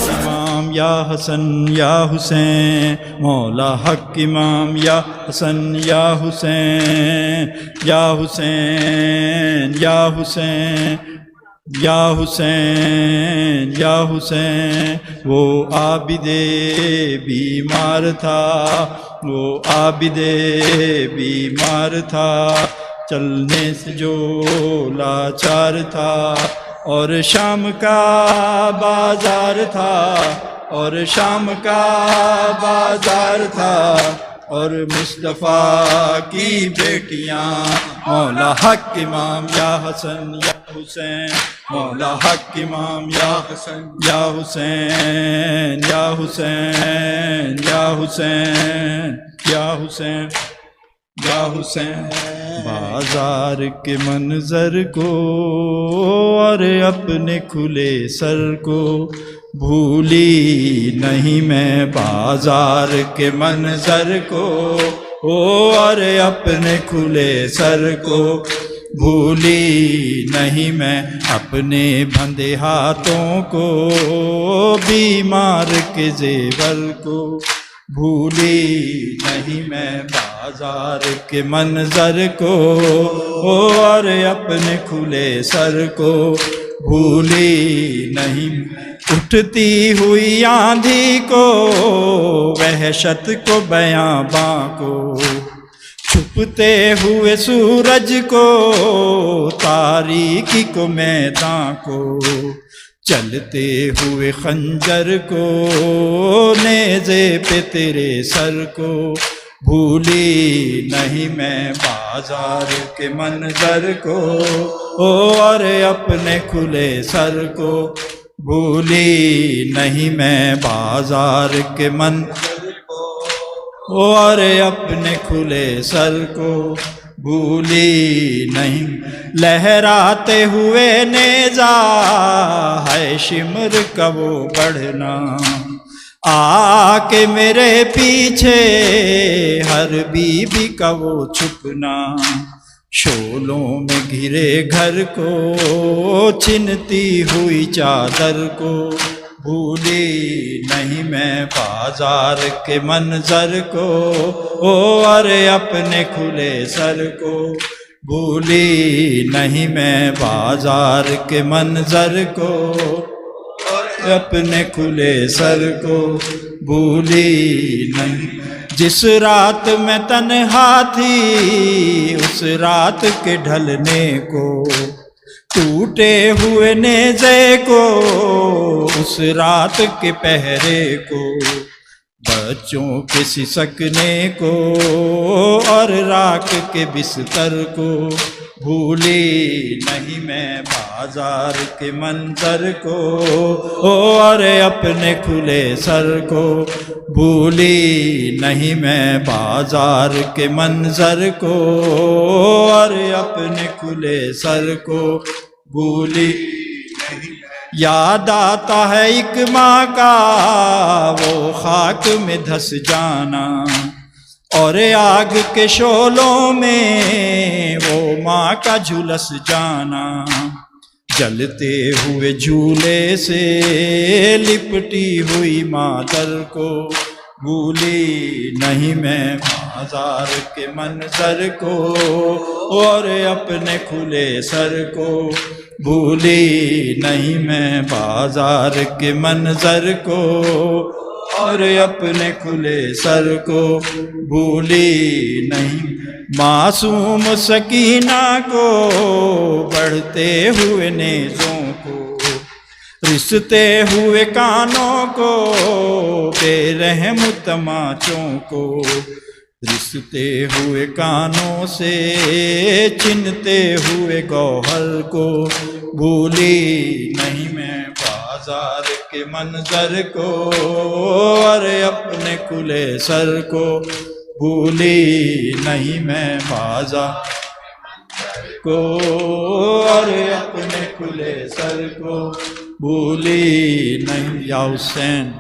امام یا حسن یا حسین، مولا حق امام یا حسن یا حسین، یا حسین یا حسین یا حسین یا حسین۔ وہ عابد بیمار تھا، وہ عابد بیمار تھا، چلنے سے جو لاچار تھا، اور شام کا بازار تھا، اور شام کا بازار تھا، اور مصطفیٰ کی بیٹیاں، مولا حق امام یا حسن یا حسین، مولا حق امام یا حسن یا حسین، یا حسین یا حسین یا حسین یا حسین۔ بازار کے منظر کو اور اپنے کھلے سر کو بھولی نہیں میں، بازار کے منظر کو اور اپنے کھلے سر کو بھولی نہیں میں، اپنے بندھے ہاتھوں کو بیمار کے زیور کو بھولی نہیں میں، بازار کے منظر کو اور اپنے کھلے سر کو بھولی نہیں۔ اٹھتی ہوئی آندھی کو، وحشت کو، بیاباں کو، چھپتے ہوئے سورج کو، تاریکی کو، میداں کو، چلتے ہوئے خنجر کو، نیزے پہ تیرے سر کو بھولی نہیں میں، بازار کے منظر کو اور اپنے کھلے سر کو بھولی نہیں میں، بازار کے منظر کو اور اپنے کھلے سر کو بھولی نہیں۔ لہراتے ہوئے نیزہ ہے شمر کا وہ بڑھنا، آ کے میرے پیچھے ہر بیوی کا وہ چھپنا، شولوں میں گھرے گھر کو، چھنتی ہوئی چادر کو بھولی نہیں میں، بازار کے منظر کو اور اپنے کھلے سر کو بھولی نہیں میں، بازار کے منظر کو اور اپنے کھلے سر کو بھولی نہیں۔ جس رات میں تنہا تھی اس رات کے ڈھلنے کو، ٹوٹے ہوئے نیزے کو، اس رات کے پہرے کو، بچوں کے سسکنے کو اور راکھ کے بستر کو بھولی نہیں میں، بازار کے منظر کو اور اپنے کھلے سر کو بھولی نہیں میں، بازار کے منظر کو اور اپنے کھلے سر کو بھولی نہیں۔ یاد آتا ہے ایک ماں کا وہ خاک میں دھس جانا، اور آگ کے شعلوں میں وہ ماں کا جھلس جانا، جلتے ہوئے جھولے سے لپٹی ہوئی مادر کو بھولی نہیں میں، بازار کے منظر کو اور اپنے کھلے سر کو بھولی نہیں میں، بازار کے منظر کو اور اپنے کھلے سر کو بھولی نہیں۔ معصوم سکینہ کو بڑھتے ہوئے نیزوں کو، رستے ہوئے کانوں کو، بے رحم تماچوں کو، رستے ہوئے کانوں سے چنتے ہوئے گوہر کو بھولی نہیں میں، بازار کے منظر کو اور اپنے کھلے سر کو بھولی نہیں میں، بازار کو اور اپنے کھلے سر کو بھولی نہیں۔ یا حسین